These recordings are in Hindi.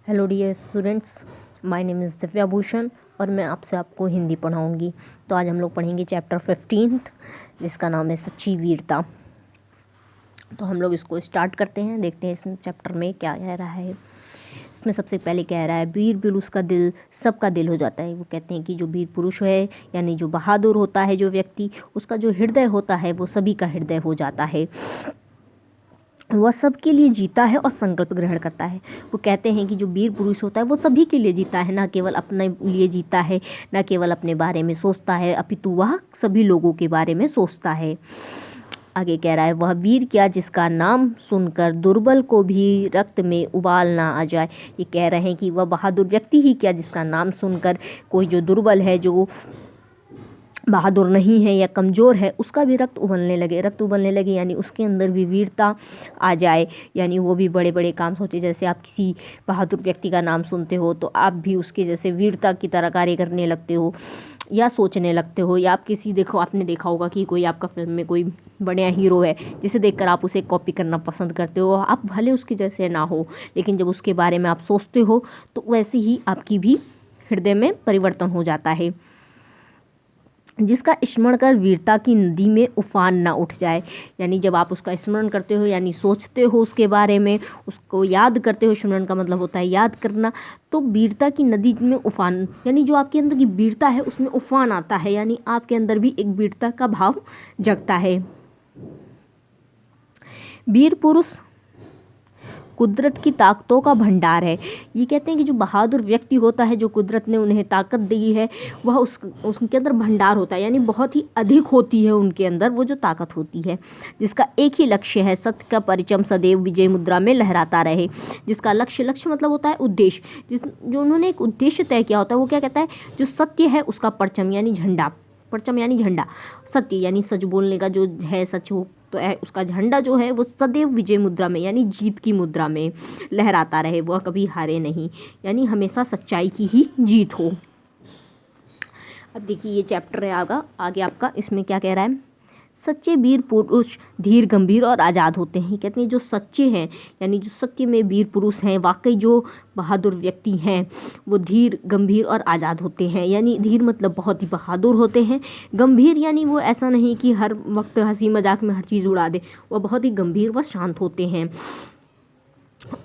Hello dear students, my name is Divya Bhushan और मैं आपको हिंदी पढ़ाऊंगी। तो आज हम लोग पढ़ेंगे चैप्टर 15 जिसका नाम है सच्ची वीरता। तो हम लोग इसको स्टार्ट करते हैं, देखते हैं इसमें चैप्टर में क्या कह रहा है। इसमें सबसे पहले कह रहा है वीर पुरुष का दिल सबका दिल हो जाता है। वो कहते हैं कि जो वीर पुरुष है यानी जो बहादुर होता है जो व्यक्ति, उसका जो हृदय होता है वो सभी का हृदय हो जाता है। वह सबके लिए जीता है और संकल्प ग्रहण करता है। वो कहते हैं कि जो वीर पुरुष होता है वो सभी के लिए जीता है, ना केवल अपने लिए जीता है, ना केवल अपने बारे में सोचता है, अपितु वह सभी लोगों के बारे में सोचता है। आगे कह रहा है वह वीर क्या जिसका नाम सुनकर दुर्बल को भी रक्त में उबाल ना आ जाए। ये कह रहे हैं कि वह बहादुर व्यक्ति ही क्या जिसका नाम सुनकर कोई जो दुर्बल है, जो बहादुर नहीं है या कमज़ोर है, उसका भी रक्त उबलने लगे यानी उसके अंदर भी वीरता आ जाए। यानी वो भी बड़े बड़े काम सोचे। जैसे आप किसी बहादुर व्यक्ति का नाम सुनते हो तो आप भी उसके जैसे वीरता की तरह कार्य करने लगते हो या सोचने लगते हो। या आप आपने देखा होगा कि कोई आपका फिल्म में कोई बढ़िया हीरो है जिसे देखकर आप उसे कॉपी करना पसंद करते हो। आप भले उसके जैसे ना हो, लेकिन जब उसके बारे में आप सोचते हो तो वैसे ही आपकी भी हृदय में परिवर्तन हो जाता है। जिसका स्मरण कर वीरता की नदी में उफान ना उठ जाए। यानी जब आप उसका स्मरण करते हो यानी सोचते हो उसके बारे में, उसको याद करते हो, स्मरण का मतलब होता है याद करना, तो वीरता की नदी में उफान यानी जो आपके अंदर की वीरता है उसमें उफान आता है। यानी आपके अंदर भी एक वीरता का भाव जगता है। वीर पुरुष कुदरत की ताकतों का भंडार है। ये कहते हैं कि जो बहादुर व्यक्ति होता है, जो कुदरत ने उन्हें ताकत दी है, वह उसके अंदर भंडार होता है। यानी बहुत ही अधिक होती है उनके अंदर वो जो ताकत होती है। जिसका एक ही लक्ष्य है सत्य का परचम सदैव विजय मुद्रा में लहराता रहे। जिसका लक्ष्य मतलब होता है उद्देश्य, जो उन्होंने एक उद्देश्य तय किया होता है। वो क्या कहता है, जो सत्य है उसका परचम यानी झंडा, परचम यानी झंडा, सत्य यानी सच बोलने का जो है, सच हो तो उसका झंडा जो है वो सदैव विजय मुद्रा में यानी जीत की मुद्रा में लहराता रहे, वह कभी हारे नहीं, यानी हमेशा सच्चाई की ही जीत हो। अब देखिए ये चैप्टर है आगे आपका, इसमें क्या कह रहा है। सच्चे वीर पुरुष धीर गंभीर और आज़ाद होते हैं। कहते हैं जो सच्चे हैं यानी जो सत्य में वीर पुरुष हैं, वाकई जो बहादुर व्यक्ति हैं, वो धीर गंभीर और आज़ाद होते हैं। यानी धीर मतलब बहुत ही बहादुर होते हैं, गंभीर यानी वो ऐसा नहीं कि हर वक्त हंसी मजाक में हर चीज़ उड़ा दे, वो बहुत ही गंभीर व शांत होते हैं।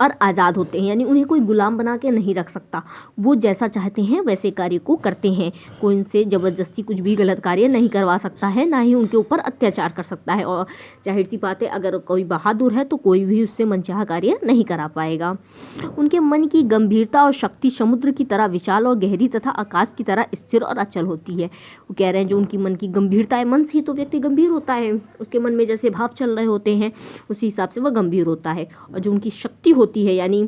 और आज़ाद होते हैं यानी उन्हें कोई गुलाम बना के नहीं रख सकता, वो जैसा चाहते हैं वैसे कार्य को करते हैं। कोई उनसे ज़बरदस्ती कुछ भी गलत कार्य नहीं करवा सकता है, ना ही उनके ऊपर अत्याचार कर सकता है। और जाहिर सी बात है अगर कोई बहादुर है तो कोई भी उससे मनचाहा कार्य नहीं करा पाएगा। उनके मन की गंभीरता और शक्ति समुद्र की तरह विशाल और गहरी तथा आकाश की तरह स्थिर और अचल होती है। वो कह रहे हैं जो उनकी मन की गंभीरता है, मन से ही तो व्यक्ति गंभीर होता है, उसके मन में जैसे भाव चल रहे होते हैं उसी हिसाब से वह गंभीर होता है। और जो उनकी शक्ति होती है यानी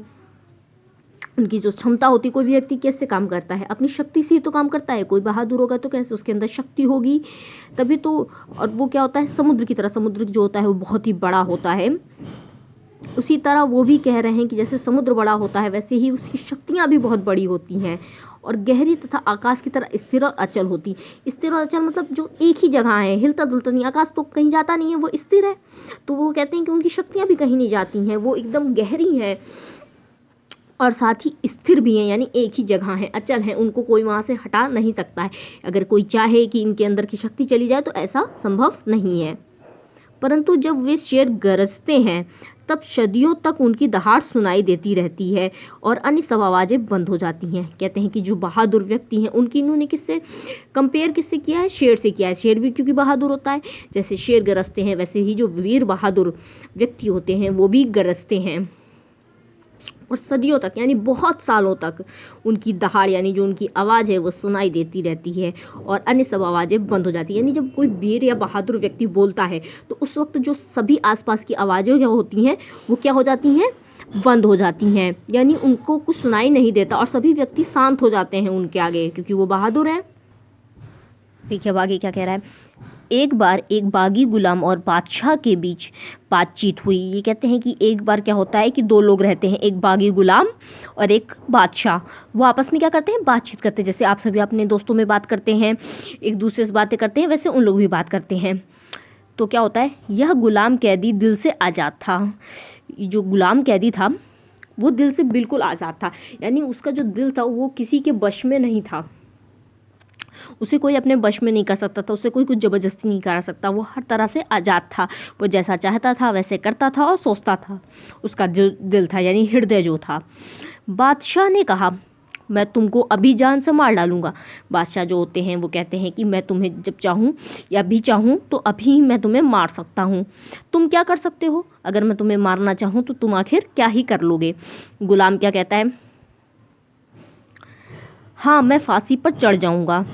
उनकी जो क्षमता होती है, कोई भी व्यक्ति कैसे काम करता है, अपनी शक्ति से ही तो काम करता है। कोई बहादुर होगा तो कैसे, उसके अंदर शक्ति होगी तभी तो। और वो क्या होता है, समुद्र की तरह, समुद्र जो होता है वो बहुत ही बड़ा होता है। उसी तरह वो भी कह रहे हैं कि जैसे समुद्र बड़ा होता है वैसे ही उसकी शक्तियाँ भी बहुत बड़ी होती हैं और गहरी तथा आकाश की तरह स्थिर और अचल होती। स्थिर और अचल मतलब जो एक ही जगह है, हिलता डुलता नहीं, आकाश तो कहीं जाता नहीं है, वो स्थिर है। तो वो कहते हैं कि उनकी शक्तियाँ भी कहीं नहीं जाती हैं, वो एकदम गहरी हैं और साथ ही स्थिर भी हैं, यानी एक ही जगह है, अचल हैं, उनको कोई वहाँ से हटा नहीं सकता है। अगर कोई चाहे कि इनके अंदर की शक्ति चली जाए तो ऐसा संभव नहीं है। परंतु जब वे शेर गरजते हैं तब सदियों तक उनकी दहाड़ सुनाई देती रहती है और अन्य सब आवाज़ें बंद हो जाती हैं। कहते हैं कि जो बहादुर व्यक्ति हैं उनकी इन्होंने किससे कंपेयर किया है, शेर से किया है। शेर भी क्योंकि बहादुर होता है, जैसे शेर गरजते हैं वैसे ही जो वीर बहादुर व्यक्ति होते हैं वो भी गरजते हैं और सदियों तक यानी बहुत सालों तक उनकी दहाड़ यानी जो उनकी आवाज़ है वो सुनाई देती रहती है और अन्य सब आवाज़ें बंद हो जाती हैं। यानी जब कोई वीर या बहादुर व्यक्ति बोलता है तो उस वक्त जो सभी आसपास की आवाज़ें क्या होती हैं वो क्या हो जाती हैं, बंद हो जाती हैं, यानी उनको कुछ सुनाई नहीं देता और सभी व्यक्ति शांत हो जाते हैं उनके आगे क्योंकि वो बहादुर हैं। देखिए अब आगे क्या कह रहा है। एक बार एक बागी गुलाम और बादशाह के बीच बातचीत हुई। ये कहते हैं कि एक बार क्या होता है कि दो लोग रहते हैं, एक बागी गुलाम और एक बादशाह। वो आपस में क्या करते हैं, बातचीत करते हैं। जैसे आप सभी अपने दोस्तों में बात करते हैं, एक दूसरे से बातें करते हैं, वैसे उन लोग भी बात करते हैं। तो क्या होता है, यह गुलाम कैदी दिल से आज़ाद था। जो गुलाम कैदी था वो दिल से बिल्कुल आज़ाद था, यानी उसका जो दिल था वो किसी के वश में नहीं था, उसे कोई अपने वश में नहीं कर सकता था, उसे कोई कुछ ज़बरदस्ती नहीं करा सकता, वो हर तरह से आज़ाद था, वो जैसा चाहता था वैसे करता था और सोचता था, उसका जो दिल था यानी हृदय जो था। बादशाह ने कहा, मैं तुमको अभी जान से मार डालूंगा। बादशाह जो होते हैं वो कहते हैं कि मैं तुम्हें जब चाहूँ या भी चाहूँ तो अभी मैं तुम्हें मार सकता हूँ, तुम क्या कर सकते हो? अगर मैं तुम्हें मारना चाहूँ तो तुम आखिर क्या ही कर लोगे? गुलाम क्या कहता है, हाँ मैं फांसी पर चढ़ जाऊँगा।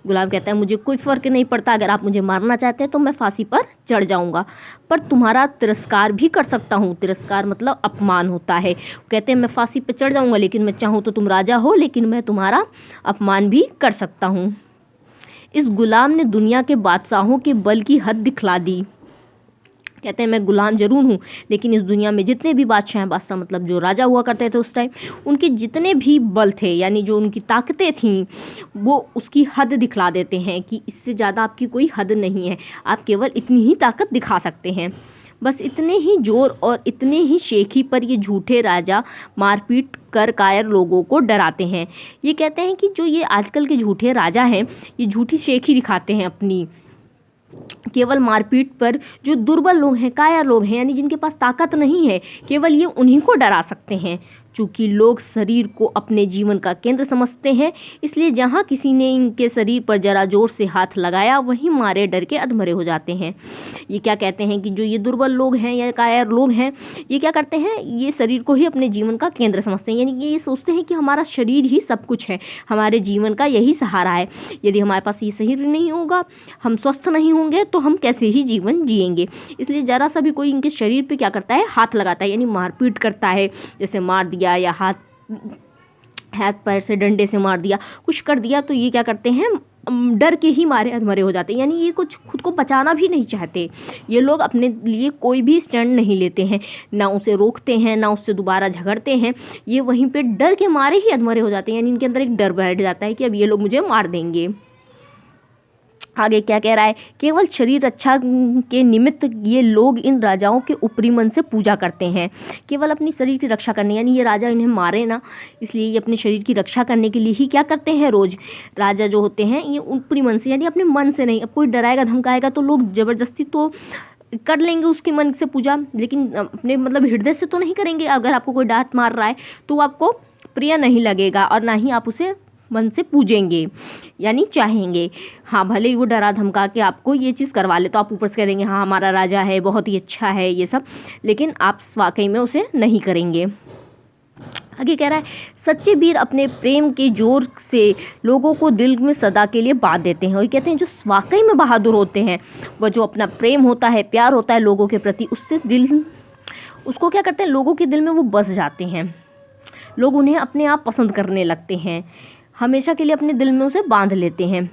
गुलाम कहता है मुझे कोई फ़र्क नहीं पड़ता, अगर आप मुझे मारना चाहते हैं तो मैं फांसी पर चढ़ जाऊंगा, पर तुम्हारा तिरस्कार भी कर सकता हूँ। तिरस्कार मतलब अपमान होता है। कहते हैं मैं फांसी पर चढ़ जाऊंगा, लेकिन मैं चाहूँ तो तुम राजा हो, लेकिन मैं तुम्हारा अपमान भी कर सकता हूँ। इस गुलाम ने दुनिया के बादशाहों के बल की हद दिखला दी। कहते हैं मैं गुलाम जरूर हूँ, लेकिन इस दुनिया में जितने भी बादशाह हैं, बादशाह मतलब जो राजा हुआ करते थे उस टाइम, उनके जितने भी बल थे यानी जो उनकी ताकतें थीं वो उसकी हद दिखला देते हैं कि इससे ज़्यादा आपकी कोई हद नहीं है, आप केवल इतनी ही ताकत दिखा सकते हैं। बस इतने ही जोर और इतने ही शेखी पर ये झूठे राजा मारपीट कर कायर लोगों को डराते हैं। ये कहते हैं कि जो ये आजकल के झूठे राजा हैं ये झूठी शेखी दिखाते हैं अपनी, केवल मारपीट पर। जो दुर्बल लोग हैं, कायर लोग हैं, यानी जिनके पास ताकत नहीं है, केवल ये उन्हीं को डरा सकते हैं। चूँकि लोग शरीर को अपने जीवन का केंद्र समझते हैं, इसलिए जहाँ किसी ने इनके शरीर पर जरा जोर से हाथ लगाया वहीं मारे डर के अधमरे हो जाते हैं। ये क्या कहते हैं कि जो ये दुर्बल लोग हैं या कायर लोग हैं, ये क्या करते हैं, ये शरीर को ही अपने जीवन का केंद्र समझते हैं, यानी कि ये सोचते हैं कि हमारा शरीर ही सब कुछ है, हमारे जीवन का यही सहारा है। यदि हमारे पास ये शरीर नहीं होगा, हम स्वस्थ नहीं होंगे, तो हम कैसे ही जीवन जिएंगे। इसलिए ज़रा सा भी कोई इनके शरीर पे क्या करता है, हाथ लगाता है, यानी मारपीट करता है, जैसे मार दिया या हाथ पैर से डंडे से मार दिया, कुछ कर दिया, तो ये क्या करते हैं, डर के ही मारे अधमरे हो जाते हैं। यानी ये कुछ खुद को बचाना भी नहीं चाहते, ये लोग अपने लिए कोई भी स्टैंड नहीं लेते हैं, ना उसे रोकते हैं ना उससे दोबारा झगड़ते हैं, ये वहीं पे डर के मारे ही अधमरे हो जाते हैं। यानी इनके अंदर एक डर बैठ जाता है कि अब ये लोग मुझे मार देंगे। आगे क्या कह रहा है, केवल शरीर रक्षा के निमित्त ये लोग इन राजाओं के ऊपरी मन से पूजा करते हैं, केवल अपनी शरीर की रक्षा करने, यानी ये राजा इन्हें मारे ना, इसलिए ये अपने शरीर की रक्षा करने के लिए ही क्या करते हैं, रोज राजा जो होते हैं ये ऊपरी मन से, यानी अपने मन से नहीं। अब कोई डराएगा धमकाएगा तो लोग ज़बरदस्ती तो कर लेंगे उसके मन से पूजा, लेकिन अपने मतलब हृदय से तो नहीं करेंगे। अगर आपको कोई डांट मार रहा है तो आपको प्रिय नहीं लगेगा और ना ही आप उसे मन से पूजेंगे यानी चाहेंगे। हाँ, भले ही वो डरा धमका के आपको ये चीज़ करवा ले तो आप ऊपर से कह देंगे हाँ हमारा राजा है, बहुत ही अच्छा है ये सब, लेकिन आप वाकई में उसे नहीं करेंगे। आगे कह रहा है, सच्चे वीर अपने प्रेम के जोर से लोगों को दिल में सदा के लिए बांध देते हैं। और ये कहते हैं जो वाकई में बहादुर होते हैं, वह जो अपना प्रेम होता है, प्यार होता है लोगों के प्रति, उससे दिल उसको क्या करते हैं, लोगों के दिल में वो बस जाते हैं, लोग उन्हें अपने आप पसंद करने लगते हैं, हमेशा के लिए अपने दिल में उसे बांध लेते हैं।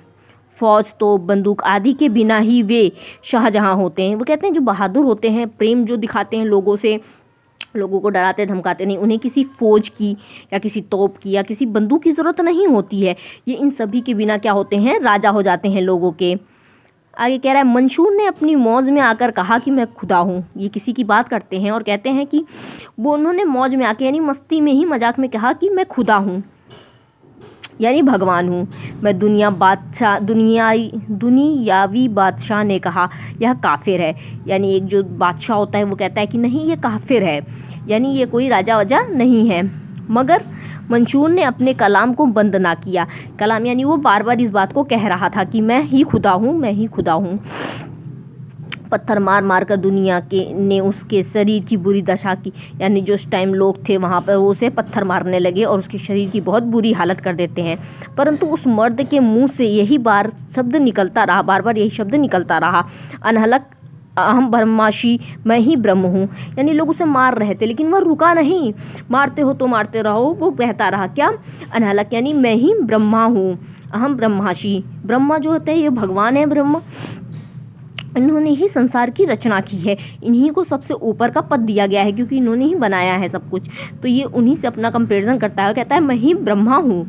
फौज तो बंदूक आदि के बिना ही वे शाहजहां होते हैं। वो कहते हैं जो बहादुर होते हैं, प्रेम जो दिखाते हैं लोगों से, लोगों को डराते धमकाते नहीं, उन्हें किसी फौज की या किसी तोप की या किसी बंदूक की ज़रूरत नहीं होती है, ये इन सभी के बिना क्या होते हैं, राजा हो जाते हैं लोगों के। आगे कह रहा है, मंशूर ने अपनी मौज में आकर कहा कि मैं खुदा हूँ। ये किसी की बात करते हैं और कहते हैं कि वो उन्होंने मौज में आके यानी मस्ती में ही मजाक में कहा कि मैं खुदा हूँ यानी भगवान हूँ। मैं दुनियावी बादशाह ने कहा यह काफिर है, यानी एक जो बादशाह होता है वो कहता है कि नहीं ये काफिर है, यानी ये कोई राजा वजा नहीं है। मगर मंशूर ने अपने कलाम को बंद ना किया। कलाम यानी वो बार बार इस बात को कह रहा था कि मैं ही खुदा हूँ, मैं ही खुदा हूँ। पत्थर मार मार कर दुनिया के ने उसके शरीर की बुरी दशा की, यानी जो उस टाइम लोग थे वहाँ पर वो उसे पत्थर मारने लगे और उसके शरीर की बहुत बुरी हालत कर देते हैं। परंतु उस मर्द के मुंह से यही बार शब्द निकलता रहा, बार बार यही शब्द निकलता रहा, अनहलक अहम ब्रह्माशी, मैं ही ब्रह्म हूँ। यानी लोग उसे मार रहे थे लेकिन वह रुका नहीं, मारते हो तो मारते रहो, वो कहता रहा क्या, अनहलक यानी मैं ही ब्रह्मा हूँ, अहम ब्रह्माशी। ब्रह्मा जो होते हैं ये भगवान है, ब्रह्मा इन्होंने ही संसार की रचना की है, इन्हीं को सबसे ऊपर का पद दिया गया है क्योंकि इन्होंने ही बनाया है सब कुछ, तो ये उन्हीं से अपना कंपैरिजन करता है, कहता है मैं ही ब्रह्मा हूँ।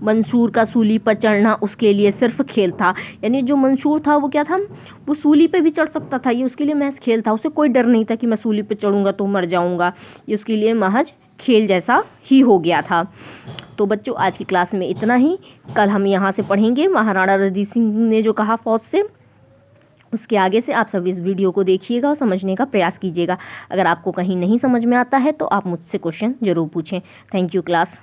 मंसूर का सूली पर चढ़ना उसके लिए सिर्फ खेल था। यानी जो मंसूर था वो क्या था, वो सूली पे भी चढ़ सकता था, ये उसके लिए महज खेल था। उसे कोई डर नहीं था कि मैं सूली पे चढ़ूंगा तो मर जाऊंगा, ये उसके लिए महज खेल जैसा ही हो गया था। तो बच्चों आज की क्लास में इतना ही। कल हम यहाँ से पढ़ेंगे महाराणा रणजीत सिंह ने जो कहा फौज से, उसके आगे से आप सब इस वीडियो को देखिएगा और समझने का प्रयास कीजिएगा। अगर आपको कहीं नहीं समझ में आता है तो आप मुझसे क्वेश्चन ज़रूर पूछें। Thank you class.